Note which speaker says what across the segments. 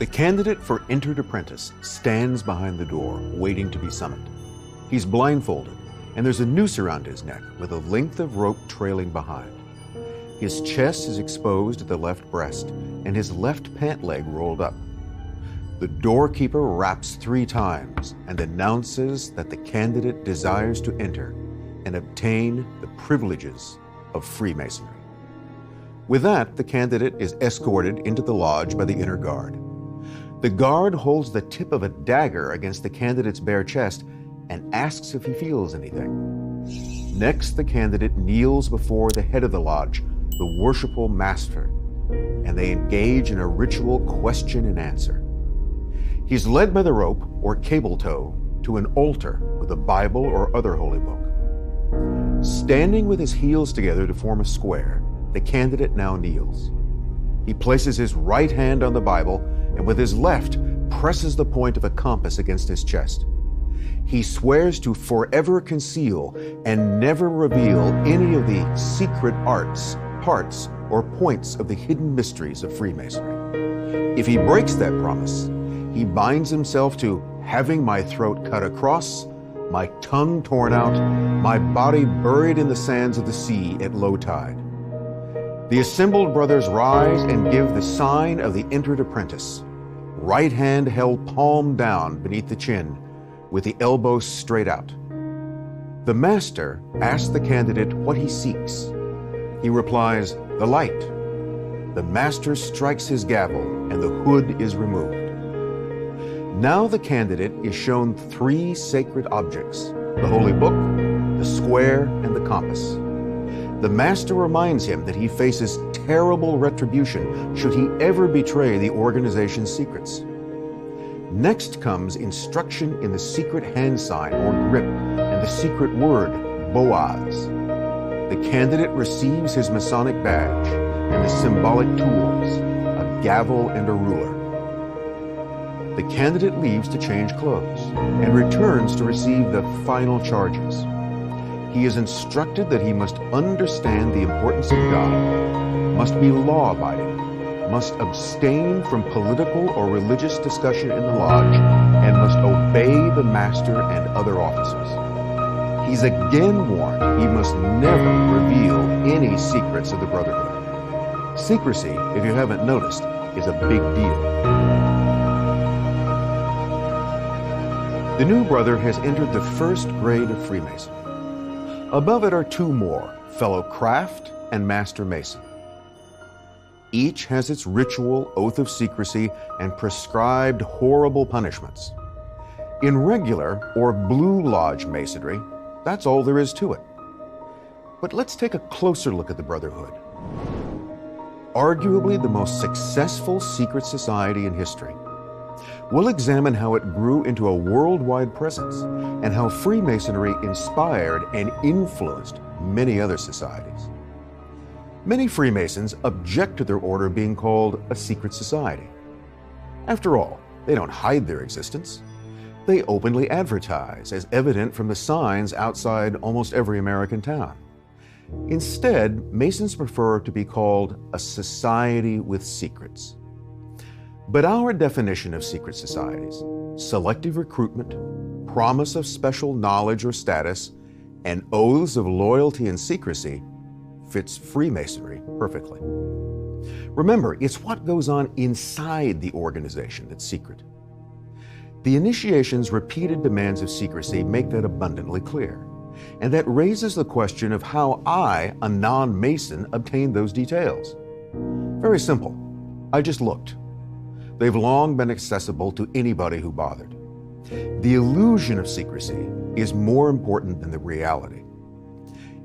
Speaker 1: The candidate for entered apprentice stands behind the door, waiting to be summoned. He's blindfolded, and there's a noose around his neck with a length of rope trailing behind. His chest is exposed at the left breast, and his left pant leg rolled up. The doorkeeper raps 3 times and announces that the candidate desires to enter and obtain the privileges of Freemasonry. With that, the candidate is escorted into the lodge by the inner guard. The guard holds the tip of a dagger against the candidate's bare chest and asks if he feels anything. Next, the candidate kneels before the head of the lodge, the worshipful master, and they engage in a ritual question and answer. He's led by the rope or cable tow to an altar with a Bible or other holy book. Standing with his heels together to form a square, the candidate now kneels. He places his right hand on the Bible and with his left presses the point of a compass against his chest. He swears to forever conceal and never reveal any of the secret arts, parts, or points of the hidden mysteries of Freemasonry. If he breaks that promise, he binds himself to having my throat cut across, my tongue torn out, my body buried in the sands of the sea at low tide. The assembled brothers rise and give the sign of the entered apprentice. Right hand held palm down beneath the chin, with the elbows straight out. The master asks the candidate what he seeks. He replies, "The light." The master strikes his gavel and the hood is removed. Now the candidate is shown 3 sacred objects: the holy book, the square, and the compass. The master reminds him that he faces terrible retribution should he ever betray the organization's secrets. Next comes instruction in the secret hand sign or grip and the secret word, Boaz. The candidate receives his Masonic badge and the symbolic tools, a gavel and a ruler. The candidate leaves to change clothes and returns to receive the final charges. He is instructed that he must understand the importance of God, must be law-abiding, must abstain from political or religious discussion in the lodge, and must obey the master and other officers. He's again warned he must never reveal any secrets of the Brotherhood. Secrecy, if you haven't noticed, is a big deal. The new brother has entered the first grade of Freemasonry. Above it are 2 more, fellow craft and master mason. Each has its ritual, oath of secrecy, and prescribed horrible punishments. In regular or blue lodge masonry, that's all there is to it. But let's take a closer look at the Brotherhood. Arguably the most successful secret society in history. We'll examine how it grew into a worldwide presence and how Freemasonry inspired and influenced many other societies. Many Freemasons object to their order being called a secret society. After all, they don't hide their existence. They openly advertise, as evident from the signs outside almost every American town. Instead, Masons prefer to be called a society with secrets. But our definition of secret societies, selective recruitment, promise of special knowledge or status, and oaths of loyalty and secrecy, fits Freemasonry perfectly. Remember, it's what goes on inside the organization that's secret. The initiation's repeated demands of secrecy make that abundantly clear, and that raises the question of how I, a non-Mason, obtained those details. Very simple. I just looked. They've long been accessible to anybody who bothered. The illusion of secrecy is more important than the reality.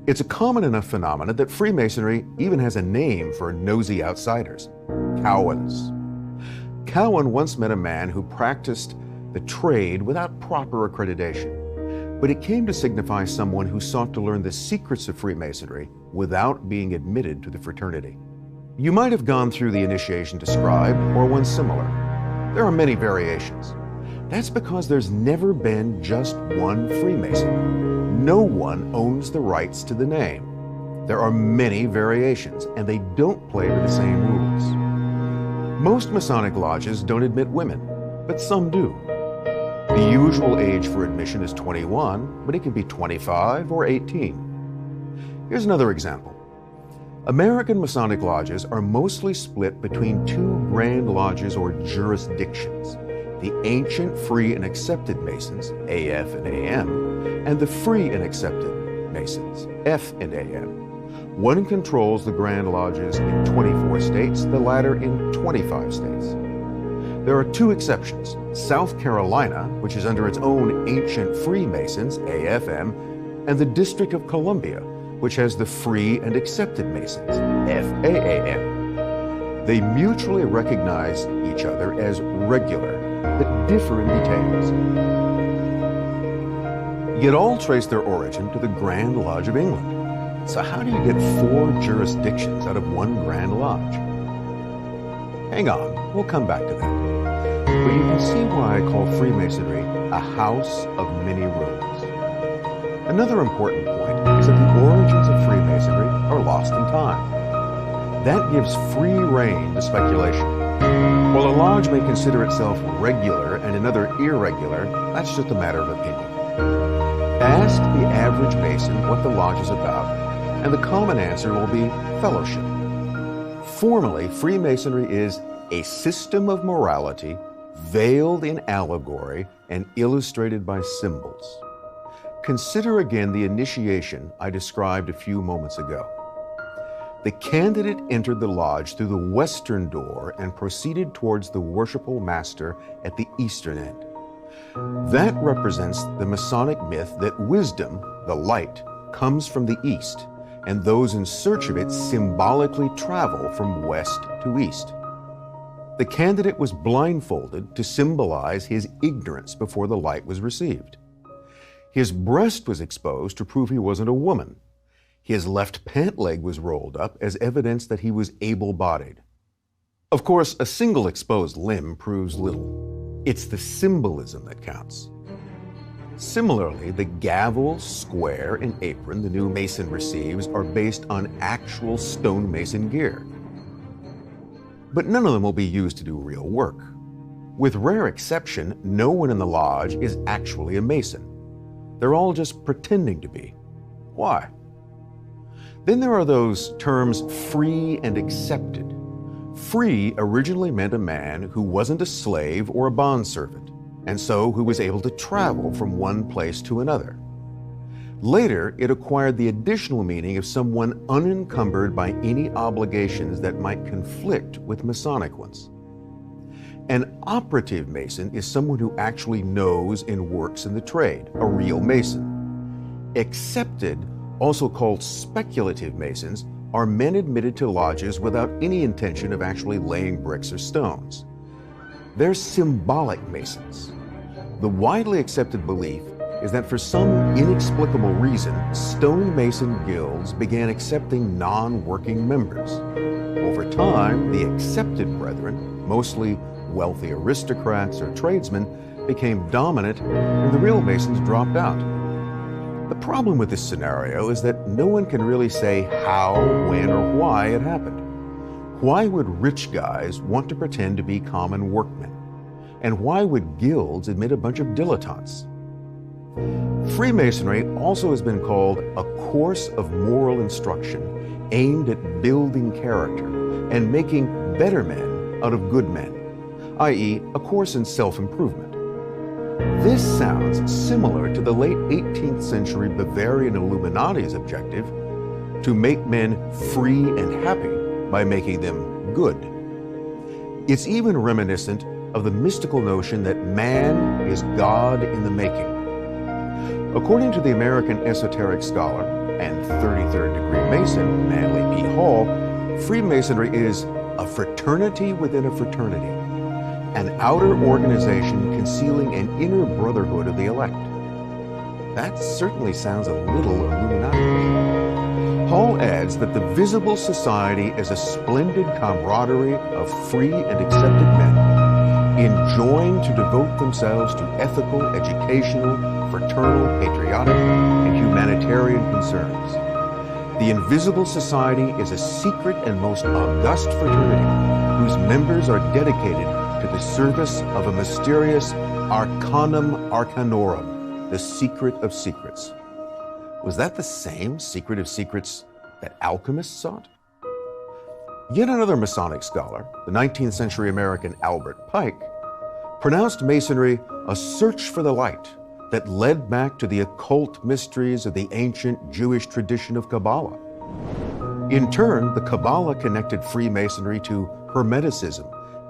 Speaker 1: It's a common enough phenomenon that Freemasonry even has a name for nosy outsiders: Cowans. Cowan once met a man who practiced the trade without proper accreditation, but it came to signify someone who sought to learn the secrets of Freemasonry without being admitted to the fraternity. You might have gone through the initiation described or one similar. There are many variations. That's because there's never been just one Freemason. No one owns the rights to the name. There are many variations, and they don't play by the same rules. Most Masonic lodges don't admit women, but some do. The usual age for admission is 21, but it can be 25 or 18. Here's another example. American Masonic lodges are mostly split between two grand lodges or jurisdictions: the ancient Free and Accepted Masons, AF and AM, and the Free and Accepted Masons, F and AM. One controls the Grand Lodges in 24 states, the latter in 25 states. There are two exceptions: South Carolina, which is under its own ancient Freemasons, AFM, and the District of Columbia, which has the Free and Accepted Masons, FAAM. They mutually recognize each other as regular, but differ in details. Yet all trace their origin to the Grand Lodge of England. So how do you get 4 jurisdictions out of one Grand Lodge? Hang on, we'll come back to that. But you can see why I call Freemasonry a house of many rooms. Another important point is that the origins of Freemasonry are lost in time. That gives free rein to speculation. While a lodge may consider itself regular and another irregular, that's just a matter of opinion. Ask the average Mason what the lodge is about, and the common answer will be fellowship. Formally, Freemasonry is a system of morality veiled in allegory and illustrated by symbols. Consider again the initiation I described a few moments ago. The candidate entered the lodge through the western door and proceeded towards the worshipful master at the eastern end. That represents the Masonic myth that wisdom, the light, comes from the east, and those in search of it symbolically travel from west to east. The candidate was blindfolded to symbolize his ignorance before the light was received. His breast was exposed to prove he wasn't a woman. His left pant leg was rolled up as evidence that he was able-bodied. Of course, a single exposed limb proves little. It's the symbolism that counts. Similarly, the gavel, square, and apron the new Mason receives are based on actual stonemason gear. But none of them will be used to do real work. With rare exception, no one in the lodge is actually a Mason. They're all just pretending to be. Why? Then there are those terms free and accepted. Free originally meant a man who wasn't a slave or a bondservant, and so who was able to travel from one place to another. Later, it acquired the additional meaning of someone unencumbered by any obligations that might conflict with Masonic ones. An operative Mason is someone who actually knows and works in the trade, a real Mason. Accepted, also called speculative Masons, are men admitted to lodges without any intention of actually laying bricks or stones. They're symbolic Masons. The widely accepted belief is that for some inexplicable reason, stonemason guilds began accepting non-working members. Over time, the accepted brethren, mostly wealthy aristocrats or tradesmen, became dominant and the real Masons dropped out. The problem with this scenario is that no one can really say how, when, or why it happened. Why would rich guys want to pretend to be common workmen? And why would guilds admit a bunch of dilettantes? Freemasonry also has been called a course of moral instruction aimed at building character and making better men out of good men, i.e., a course in self-improvement. This sounds similar to the late 18th century Bavarian Illuminati's objective to make men free and happy by making them good. It's even reminiscent of the mystical notion that man is God in the making. According to the American esoteric scholar and 33rd degree Mason, Manly P. Hall, Freemasonry is a fraternity within a fraternity, an outer organization concealing an inner brotherhood of the elect. That certainly sounds a little Illuminati. Hall adds that the visible society is a splendid camaraderie of free and accepted men, enjoined to devote themselves to ethical, educational, fraternal, patriotic, and humanitarian concerns. The invisible society is a secret and most august fraternity, whose members are dedicated to the service of a mysterious Arcanum Arcanorum, the secret of secrets. Was that the same secret of secrets that alchemists sought? Yet another Masonic scholar, the 19th century American Albert Pike, pronounced Masonry a search for the light that led back to the occult mysteries of the ancient Jewish tradition of Kabbalah. In turn, the Kabbalah connected Freemasonry to Hermeticism,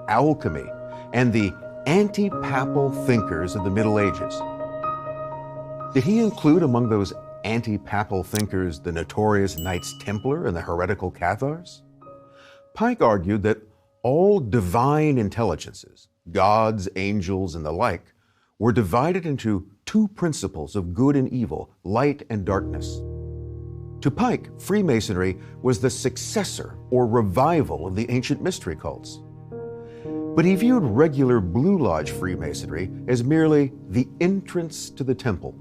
Speaker 1: alchemy, and the anti-papal thinkers of the Middle Ages. Did he include among those anti-papal thinkers the notorious Knights Templar and the heretical Cathars? Pike argued that all divine intelligences, gods, angels, and the like, were divided into two principles of good and evil, light and darkness. To Pike, Freemasonry was the successor or revival of the ancient mystery cults. But he viewed regular Blue Lodge Freemasonry as merely the entrance to the temple.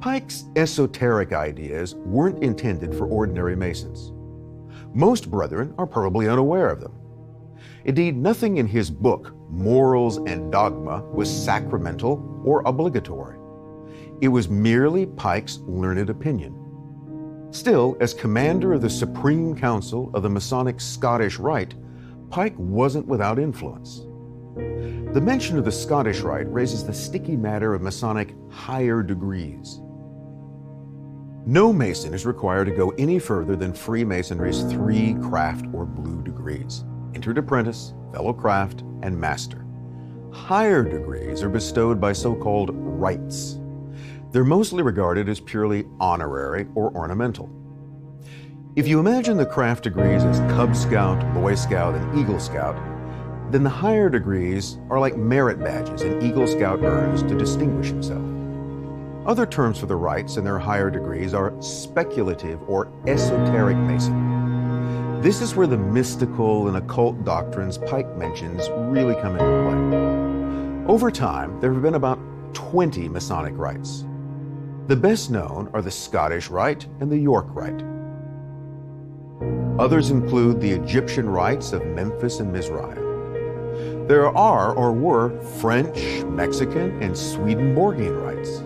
Speaker 1: Pike's esoteric ideas weren't intended for ordinary Masons. Most brethren are probably unaware of them. Indeed, nothing in his book, Morals and Dogma, was sacramental or obligatory. It was merely Pike's learned opinion. Still, as commander of the Supreme Council of the Masonic Scottish Rite, Pike wasn't without influence. The mention of the Scottish Rite raises the sticky matter of Masonic higher degrees. No Mason is required to go any further than Freemasonry's 3 craft or blue degrees: entered apprentice, fellow craft, and master. Higher degrees are bestowed by so-called rites. They're mostly regarded as purely honorary or ornamental. If you imagine the craft degrees as Cub Scout, Boy Scout, and Eagle Scout, then the higher degrees are like merit badges an Eagle Scout earns to distinguish himself. Other terms for the rites and their higher degrees are speculative or esoteric Masonry. This is where the mystical and occult doctrines Pike mentions really come into play. Over time, there have been about 20 Masonic rites. The best known are the Scottish Rite and the York Rite. Others include the Egyptian rites of Memphis and Mizraim. There are or were French, Mexican, and Swedenborgian rites.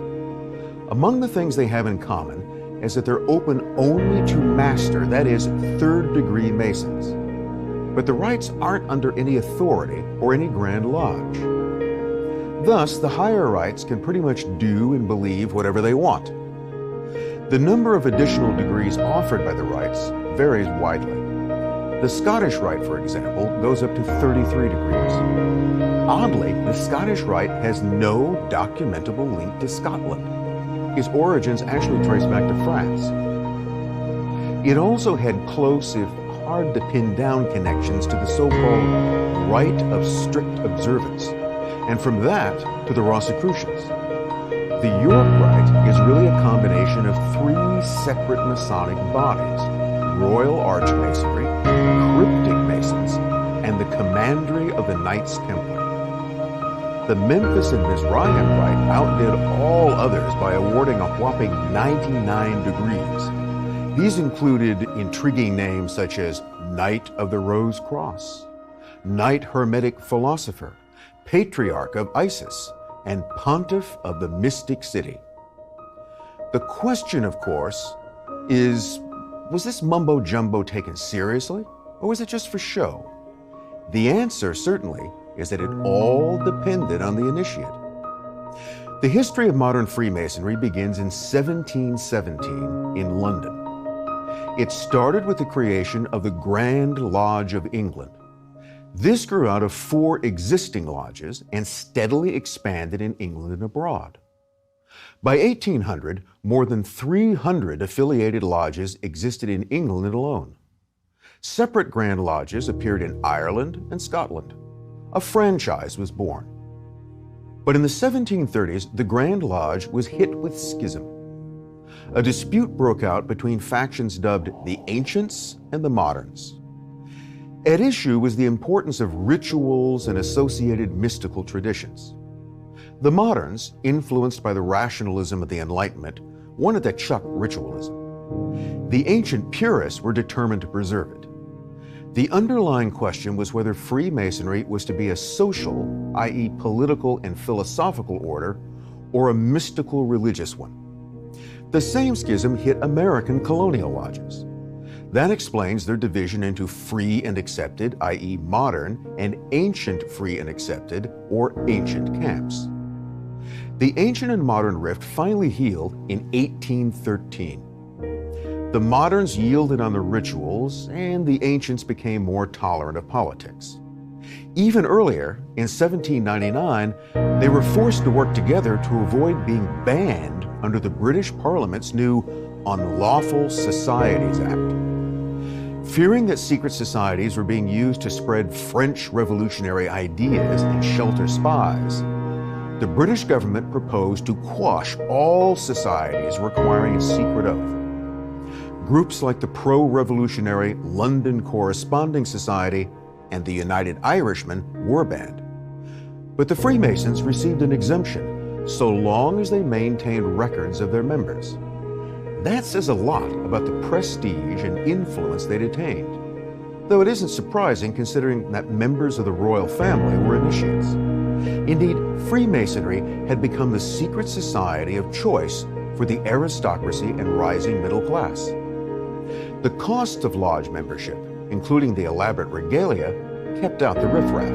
Speaker 1: Among the things they have in common is that they're open only to master, that is, third-degree Masons. But the rites aren't under any authority or any Grand Lodge. Thus, the higher rites can pretty much do and believe whatever they want. The number of additional degrees offered by the rites varies widely. The Scottish Rite, for example, goes up to 33 degrees. Oddly, the Scottish Rite has no documentable link to Scotland. Its origins actually trace back to France. It also had close, if hard to pin down, connections to the so-called Rite of Strict Observance, and from that to the Rosicrucians. The York Rite is really a combination of 3 separate Masonic bodies: Royal Archmasonry, Cryptic Masons, and the Commandery of the Knights Templar. The Memphis and Mizraim Rite outdid all others by awarding a whopping 99 degrees. These included intriguing names such as Knight of the Rose Cross, Knight Hermetic Philosopher, Patriarch of Isis, and Pontiff of the Mystic City. The question, of course, is, was this mumbo-jumbo taken seriously, or was it just for show? The answer, certainly, is that it all depended on the initiate. The history of modern Freemasonry begins in 1717 in London. It started with the creation of the Grand Lodge of England. This grew out of 4 existing lodges and steadily expanded in England and abroad. By 1800, more than 300 affiliated lodges existed in England alone. Separate Grand Lodges appeared in Ireland and Scotland. A franchise was born. But in the 1730s, the Grand Lodge was hit with schism. A dispute broke out between factions dubbed the Ancients and the Moderns. At issue was the importance of rituals and associated mystical traditions. The Moderns, influenced by the rationalism of the Enlightenment, wanted to chuck ritualism. The ancient purists were determined to preserve it. The underlying question was whether Freemasonry was to be a social, i.e. political and philosophical order, or a mystical religious one. The same schism hit American colonial lodges. That explains their division into free and accepted, i.e. modern, and ancient free and accepted, or ancient camps. The ancient and modern rift finally healed in 1813. The moderns yielded on the rituals, and the ancients became more tolerant of politics. Even earlier, in 1799, they were forced to work together to avoid being banned under the British Parliament's new Unlawful Societies Act. Fearing that secret societies were being used to spread French revolutionary ideas and shelter spies, the British government proposed to quash all societies requiring a secret oath. Groups like the pro-revolutionary London Corresponding Society and the United Irishmen were banned. But the Freemasons received an exemption so long as they maintained records of their members. That says a lot about the prestige and influence they'd attained, though it isn't surprising considering that members of the royal family were initiates. Indeed, Freemasonry had become the secret society of choice for the aristocracy and rising middle class. The costs of lodge membership, including the elaborate regalia, kept out the riffraff.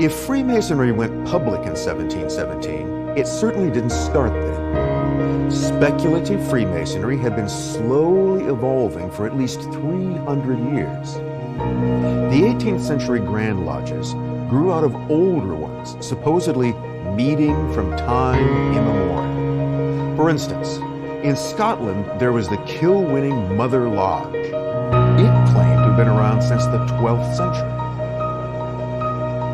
Speaker 1: If Freemasonry went public in 1717, it certainly didn't start then. Speculative Freemasonry had been slowly evolving for at least 300 years. The 18th century Grand Lodges grew out of older ones, supposedly meeting from time immemorial. For instance, in Scotland, there was the kill-winning Mother Lodge. It claimed to have been around since the 12th century.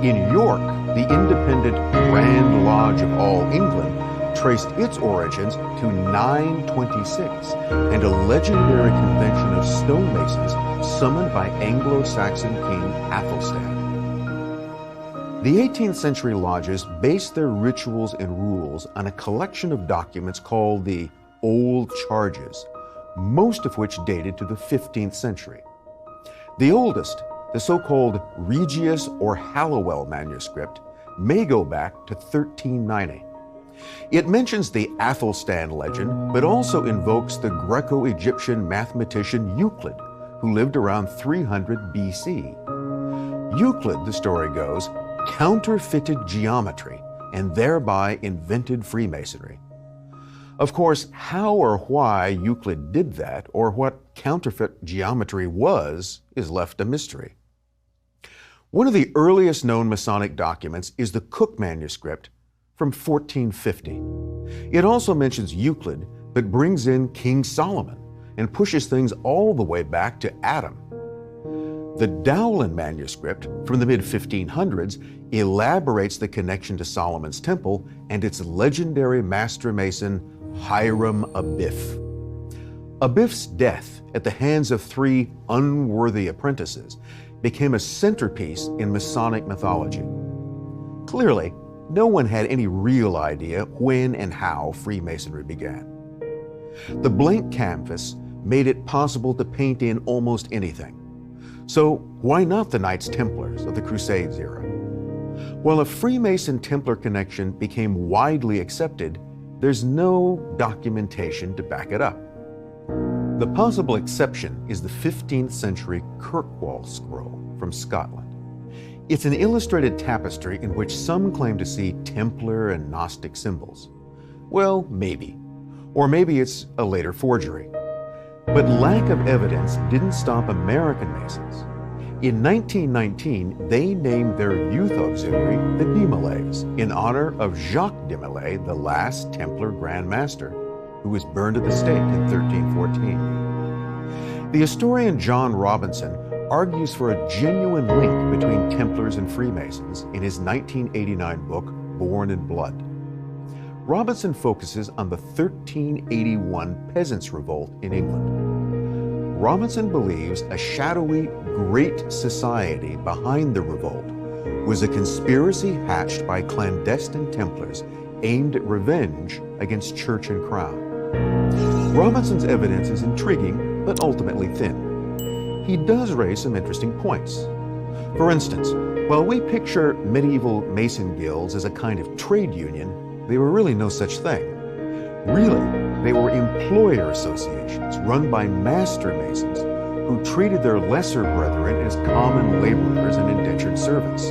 Speaker 1: In York, the independent Grand Lodge of All England traced its origins to 926 and a legendary convention of stonemasons summoned by Anglo-Saxon King Athelstan. The 18th century lodges based their rituals and rules on a collection of documents called the Old Charges, most of which dated to the 15th century. The oldest, the so-called Regius or Hallowell manuscript, may go back to 1390. It mentions the Athelstan legend, but also invokes the Greco-Egyptian mathematician Euclid, who lived around 300 BC. Euclid, the story goes, counterfeited geometry and thereby invented Freemasonry. Of course, how or why Euclid did that, or what counterfeit geometry was, is left a mystery. One of the earliest known Masonic documents is the Cook manuscript from 1450. It also mentions Euclid, but brings in King Solomon and pushes things all the way back to Adam. The Dowland manuscript from the mid-1500s elaborates the connection to Solomon's temple and its legendary master mason, Hiram Abiff. Abiff's death at the hands of 3 unworthy apprentices became a centerpiece in Masonic mythology. Clearly, no one had any real idea when and how Freemasonry began. The blank canvas made it possible to paint in almost anything. So why not the Knights Templars of the Crusades era? While a Freemason-Templar connection became widely accepted, there's no documentation to back it up. The possible exception is the 15th century Kirkwall scroll from Scotland. It's an illustrated tapestry in which some claim to see Templar and Gnostic symbols. Well, maybe. Or maybe it's a later forgery. But lack of evidence didn't stop American Masons. In 1919, they named their youth auxiliary the de Malays in honor of Jacques de Malay, the last Templar Grand Master, who was burned at the stake in 1314. The historian John Robinson argues for a genuine link between Templars and Freemasons in his 1989 book, Born in Blood. Robinson focuses on the 1381 Peasants' Revolt in England. Robinson believes a shadowy Great Society behind the revolt was a conspiracy hatched by clandestine Templars aimed at revenge against church and crown. Robinson's evidence is intriguing, but ultimately thin. he does raise some interesting points. For instance, while we picture medieval Mason guilds as a kind of trade union, they were really no such thing. Really, they were employer associations run by master Masons who treated their lesser brethren as common laborers and indentured servants.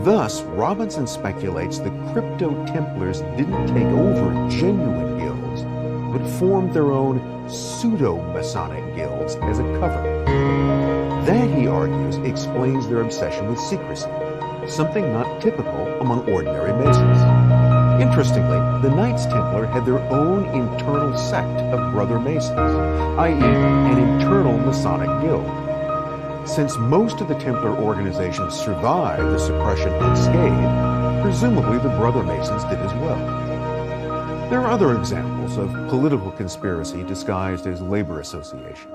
Speaker 1: Thus, Robinson speculates the Crypto-Templars didn't take over genuine guilds, but formed their own pseudo-Masonic guilds as a cover. That, he argues, explains their obsession with secrecy, something not typical among ordinary Masons. Interestingly, the Knights Templar had their own internal sect of brother Masons, i.e., an internal Masonic guild. Since most of the Templar organizations survived the suppression unscathed, presumably the brother Masons did as well. There are other examples of political conspiracy disguised as labor association.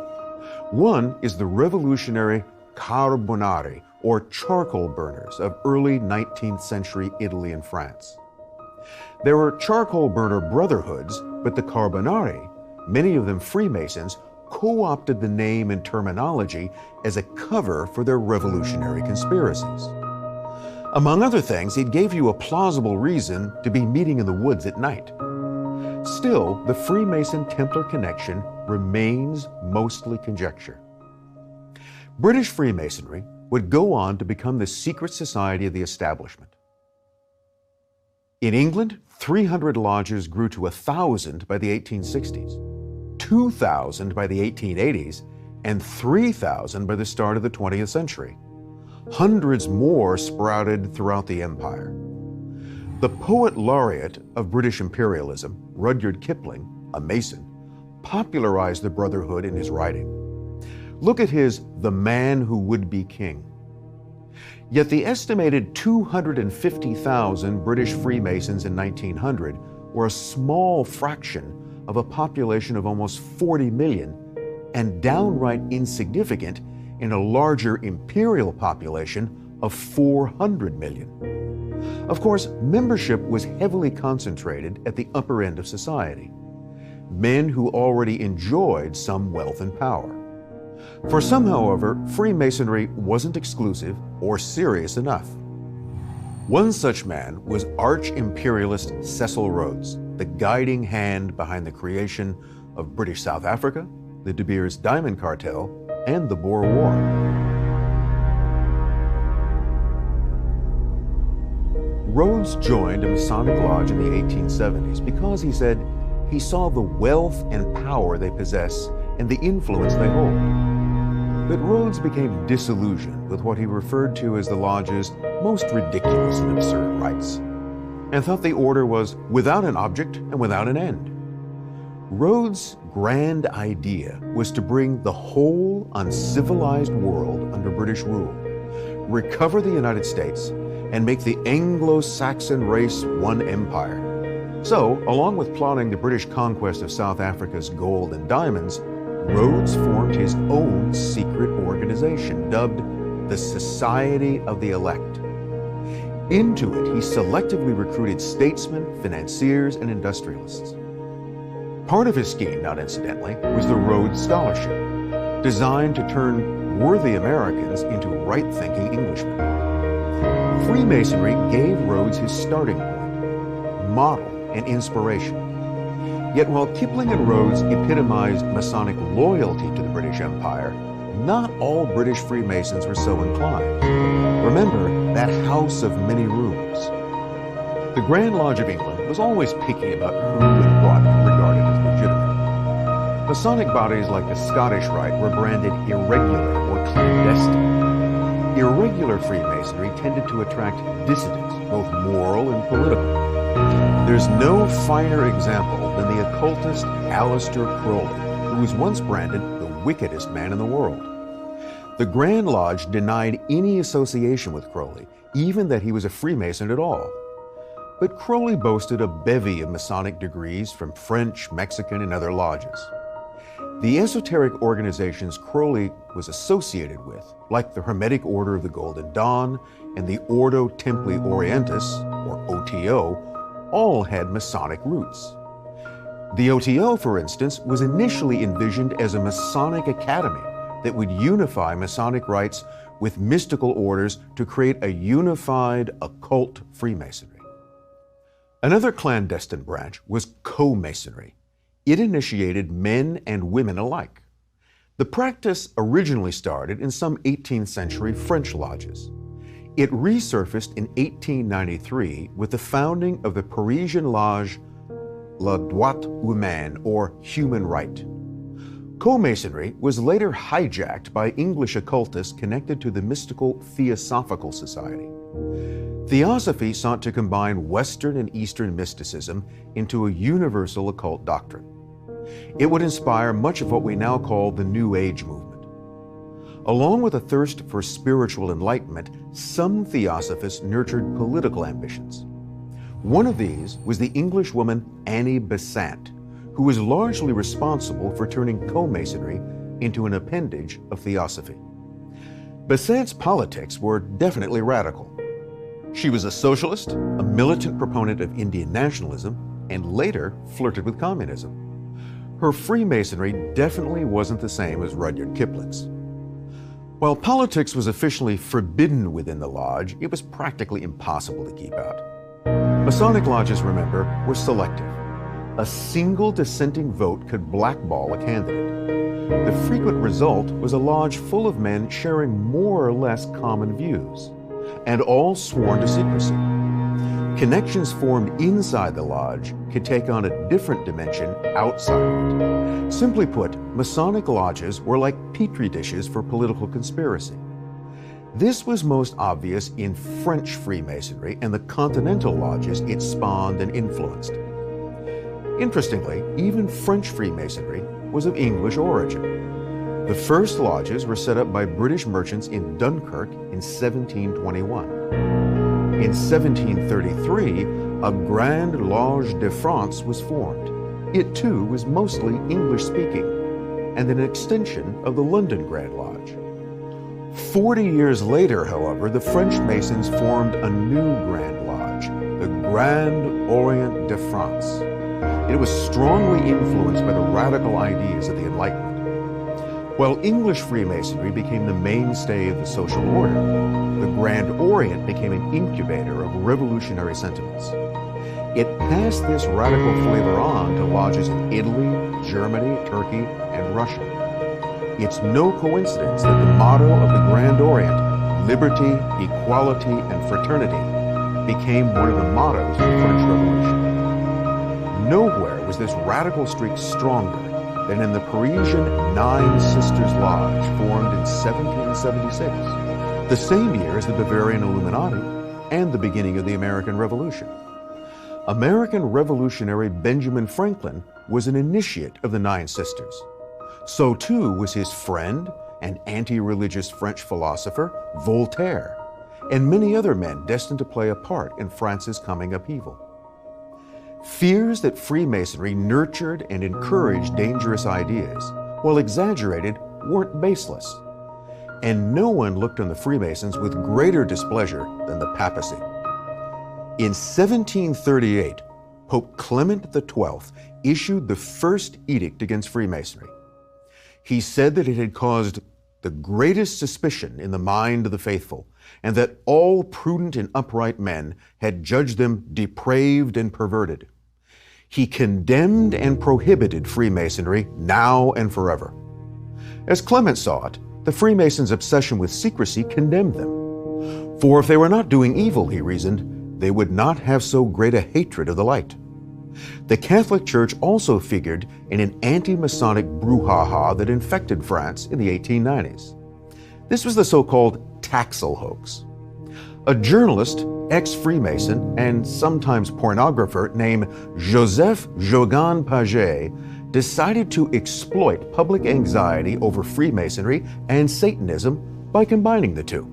Speaker 1: One is the revolutionary Carbonari, or charcoal burners of early 19th century Italy and France. There were charcoal burner brotherhoods, but the Carbonari, many of them Freemasons, co-opted the name and terminology as a cover for their revolutionary conspiracies. Among other things, it gave you a plausible reason to be meeting in the woods at night. Still, the Freemason-Templar connection remains mostly conjecture. British Freemasonry would go on to become the secret society of the establishment. In England, 300 lodges grew to 1,000 by the 1860s, 2,000 by the 1880s, and 3,000 by the start of the 20th century. Hundreds more sprouted throughout the empire. The poet laureate of British imperialism, Rudyard Kipling, a Mason, popularized the brotherhood in his writing. Look at his The Man Who Would Be King. Yet the estimated 250,000 British Freemasons in 1900 were a small fraction of a population of almost 40 million and downright insignificant in a larger imperial population of 400 million. Of course, membership was heavily concentrated at the upper end of society, men who already enjoyed some wealth and power. For some, however, Freemasonry wasn't exclusive or serious enough. One such man was arch-imperialist Cecil Rhodes, the guiding hand behind the creation of British South Africa, the De Beers Diamond Cartel, and the Boer War. Rhodes joined a Masonic lodge in the 1870s because, he said, he saw the wealth and power they possess and the influence they hold. But Rhodes became disillusioned with what he referred to as the lodge's most ridiculous and absurd rites, and thought the order was without an object and without an end. Rhodes' grand idea was to bring the whole uncivilized world under British rule, recover the United States, and make the Anglo-Saxon race one empire. So, along with plotting the British conquest of South Africa's gold and diamonds, Rhodes formed his own secret organization, dubbed the Society of the Elect. Into it, he selectively recruited statesmen, financiers, and industrialists. Part of his scheme, not incidentally, was the Rhodes Scholarship, designed to turn worthy Americans into right-thinking Englishmen. Freemasonry gave Rhodes his starting point, model, and inspiration. Yet while Kipling and Rhodes epitomized Masonic loyalty to the British Empire, not all British Freemasons were so inclined. Remember that house of many rooms. The Grand Lodge of England was always picky about who and what it regarded as legitimate. Masonic bodies like the Scottish Rite were branded irregular or clandestine. Irregular Freemasonry tended to attract dissidents, both moral and political. There's no finer example than the occultist Aleister Crowley, who was once branded the wickedest man in the world. The Grand Lodge denied any association with Crowley, even that he was a Freemason at all. But Crowley boasted a bevy of Masonic degrees from French, Mexican, and other lodges. The esoteric organizations Crowley was associated with, like the Hermetic Order of the Golden Dawn and the Ordo Templi Orientis, or OTO, all had Masonic roots. The OTO, for instance, was initially envisioned as a Masonic academy that would unify Masonic rites with mystical orders to create a unified occult Freemasonry. Another clandestine branch was co-Masonry. It initiated men and women alike. The practice originally started in some 18th century French lodges. It resurfaced in 1893 with the founding of the Parisian lodge Le Droit Humain, or Human Right. Co-Masonry was later hijacked by English occultists connected to the mystical Theosophical Society. Theosophy sought to combine Western and Eastern mysticism into a universal occult doctrine. It would inspire much of what we now call the New Age movement. Along with a thirst for spiritual enlightenment, some theosophists nurtured political ambitions. One of these was the English woman Annie Besant, who was largely responsible for turning co-Masonry into an appendage of theosophy. Besant's politics were definitely radical. She was a socialist, a militant proponent of Indian nationalism, and later flirted with communism. Her Freemasonry definitely wasn't the same as Rudyard Kipling's. While politics was officially forbidden within the lodge, it was practically impossible to keep out. Masonic lodges, remember, were selective. A single dissenting vote could blackball a candidate. The frequent result was a lodge full of men sharing more or less common views, and all sworn to secrecy. Connections formed inside the lodge could take on a different dimension outside of it. Simply put, Masonic lodges were like petri dishes for political conspiracy. This was most obvious in French Freemasonry and the continental lodges it spawned and influenced. Interestingly, even French Freemasonry was of English origin. The first lodges were set up by British merchants in Dunkirk in 1721. In 1733, a Grande Loge de France was formed. It too was mostly English-speaking, and an extension of the London Grand Lodge. 40 years later, however, the French Masons formed a new Grand Lodge, the Grand Orient de France. It was strongly influenced by the radical ideas of the Enlightenment. While English Freemasonry became the mainstay of the social order, the Grand Orient became an incubator of revolutionary sentiments. It passed this radical flavor on to lodges in Italy, Germany, Turkey, and Russia. It's no coincidence that the motto of the Grand Orient, liberty, equality, and fraternity, became one of the mottos of the French Revolution. Nowhere was this radical streak stronger than in the Parisian Nine Sisters Lodge, formed in 1776, the same year as the Bavarian Illuminati and the beginning of the American Revolution. American revolutionary Benjamin Franklin was an initiate of the Nine Sisters. So too was his friend and anti-religious French philosopher Voltaire, and many other men destined to play a part in France's coming upheaval. Fears that Freemasonry nurtured and encouraged dangerous ideas, while exaggerated, weren't baseless. And no one looked on the Freemasons with greater displeasure than the papacy. In 1738, Pope Clement XII issued the first edict against Freemasonry. He said that it had caused the greatest suspicion in the mind of the faithful, and that all prudent and upright men had judged them depraved and perverted. He condemned and prohibited Freemasonry now and forever. As Clement saw it, the Freemasons' obsession with secrecy condemned them. For if they were not doing evil, he reasoned, they would not have so great a hatred of the light. The Catholic Church also figured in an anti-Masonic brouhaha that infected France in the 1890s. This was the so-called Taxil hoax. A journalist, ex-Freemason, and sometimes pornographer named Joseph Jogan Paget decided to exploit public anxiety over Freemasonry and Satanism by combining the two.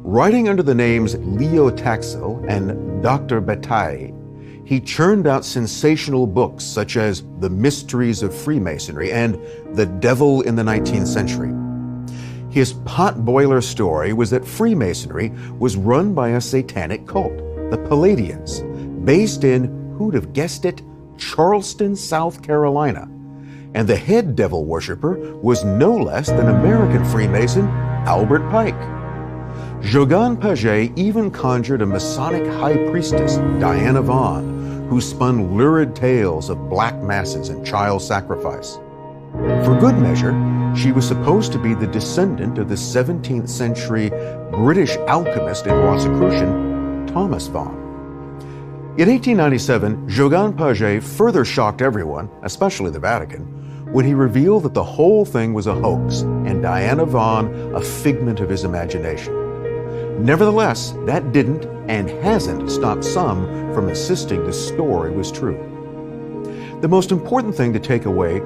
Speaker 1: Writing under the names Leo Taxil and Dr. Bataille, he churned out sensational books such as The Mysteries of Freemasonry and The Devil in the 19th Century. His potboiler story was that Freemasonry was run by a satanic cult, the Palladians, based in, who'd have guessed it, Charleston, South Carolina, And the head devil worshiper was no less than American Freemason Albert Pike. Jogan Paget even conjured a Masonic high priestess, Diana Vaughan, who spun lurid tales of black masses and child sacrifice. For good measure, she was supposed to be the descendant of the 17th century British alchemist and Rosicrucian Thomas Vaughan. In 1897, Jogan Paget further shocked everyone, especially the Vatican, when he revealed that the whole thing was a hoax and Diana Vaughan a figment of his imagination. Nevertheless, that didn't and hasn't stopped some from insisting the story was true. The most important thing to take away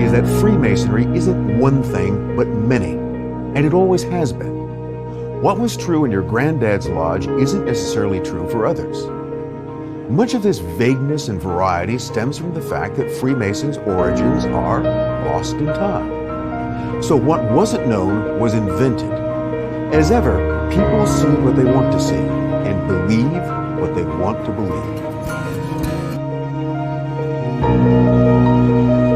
Speaker 1: is that Freemasonry isn't one thing, but many, and it always has been. What was true in your granddad's lodge isn't necessarily true for others. Much of this vagueness and variety stems from the fact that Freemasons' origins are lost in time. So what wasn't known was invented. As ever, people see what they want to see and believe what they want to believe.